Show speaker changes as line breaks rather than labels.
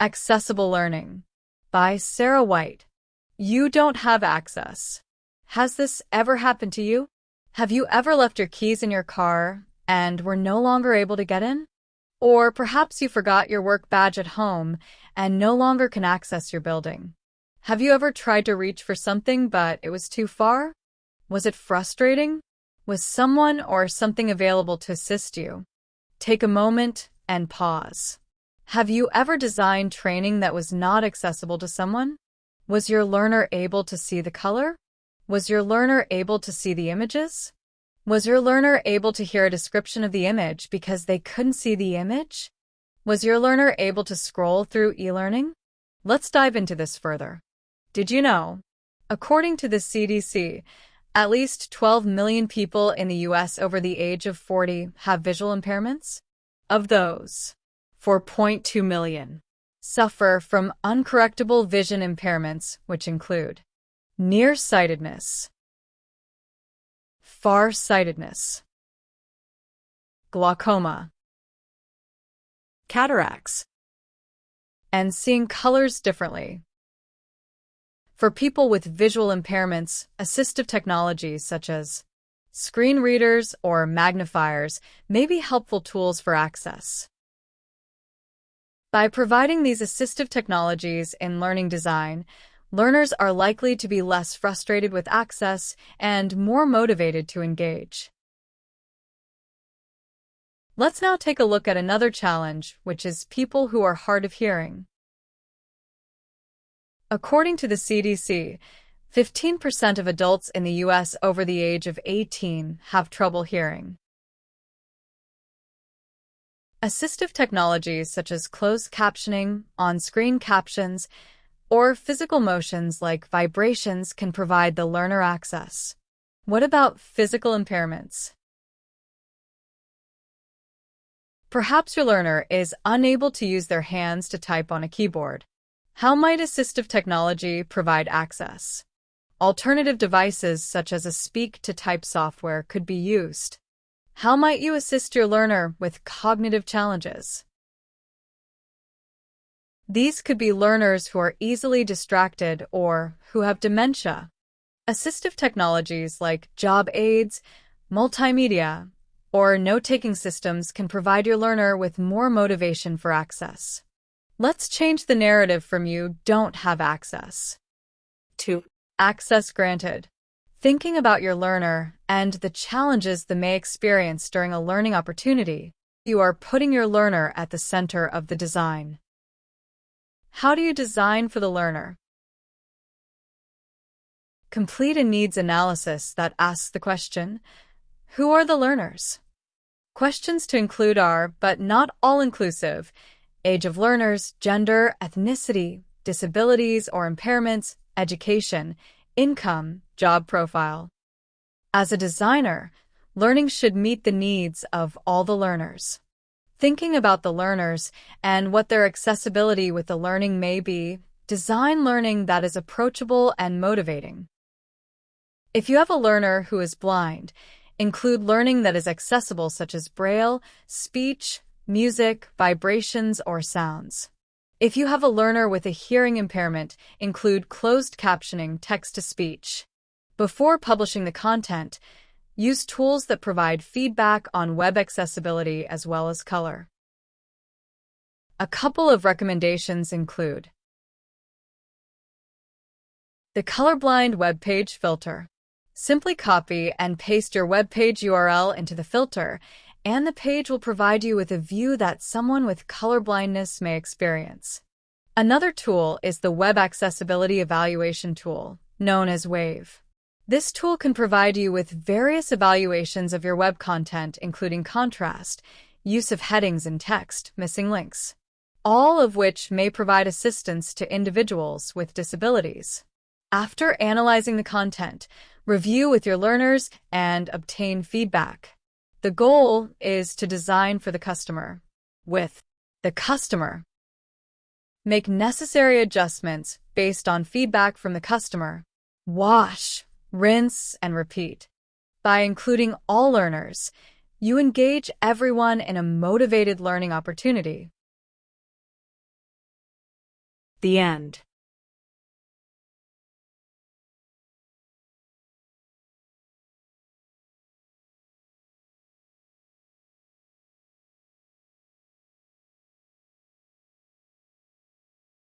Accessible Learning by Sarah White. You don't have access. Has this ever happened to you? Have you ever left your keys in your car and were no longer able to get in? Or perhaps you forgot your work badge at home and no longer can access your building. Have you ever tried to reach for something but it was too far? Was it frustrating? Was someone or something available to assist you? Take a moment and pause. Have you ever designed training that was not accessible to someone? Was your learner able to see the color? Was your learner able to see the images? Was your learner able to hear a description of the image because they couldn't see the image? Was your learner able to scroll through e-learning? Let's dive into this further. Did you know? According to the CDC, at least 12 million people in the US over the age of 40 have visual impairments. Of those, 4.2 million suffer from uncorrectable vision impairments, which include nearsightedness, farsightedness, glaucoma, cataracts, and seeing colors differently. For people with visual impairments, assistive technologies such as screen readers or magnifiers may be helpful tools for access. By providing these assistive technologies in learning design, learners are likely to be less frustrated with access and more motivated to engage. Let's now take a look at another challenge, which is people who are hard of hearing. According to the CDC, 15% of adults in the U.S. over the age of 18 have trouble hearing. Assistive technologies such as closed captioning, on-screen captions, or physical motions like vibrations can provide the learner access. What about physical impairments? Perhaps your learner is unable to use their hands to type on a keyboard. How might assistive technology provide access? Alternative devices such as a speak-to-type software could be used. How might you assist your learner with cognitive challenges? These could be learners who are easily distracted or who have dementia. Assistive technologies like job aids, multimedia, or note-taking systems can provide your learner with more motivation for access. Let's change the narrative from "you don't have access" to "access granted." Thinking about your learner and the challenges they may experience during a learning opportunity, you are putting your learner at the center of the design. How do you design for the learner? Complete a needs analysis that asks the question, who are the learners? Questions to include are, but not all-inclusive, age of learners, gender, ethnicity, disabilities or impairments, education, income, job profile. As a designer, learning should meet the needs of all the learners. Thinking about the learners and what their accessibility with the learning may be, design learning that is approachable and motivating. If you have a learner who is blind, include learning that is accessible such as Braille, speech, music, vibrations, or sounds. If you have a learner with a hearing impairment, include closed captioning, text-to-speech. Before publishing the content, use tools that provide feedback on web accessibility as well as color. A couple of recommendations include the Colorblind Web Page Filter. Simply copy and paste your web page URL into the filter, and the page will provide you with a view that someone with colorblindness may experience. Another tool is the Web Accessibility Evaluation Tool, known as WAVE. This tool can provide you with various evaluations of your web content, including contrast, use of headings and text, missing links, all of which may provide assistance to individuals with disabilities. After analyzing the content, review with your learners and obtain feedback. The goal is to design for the customer, with the customer. Make necessary adjustments based on feedback from the customer. Wash, rinse, and repeat. By including all learners, you engage everyone in a motivated learning opportunity.
The end.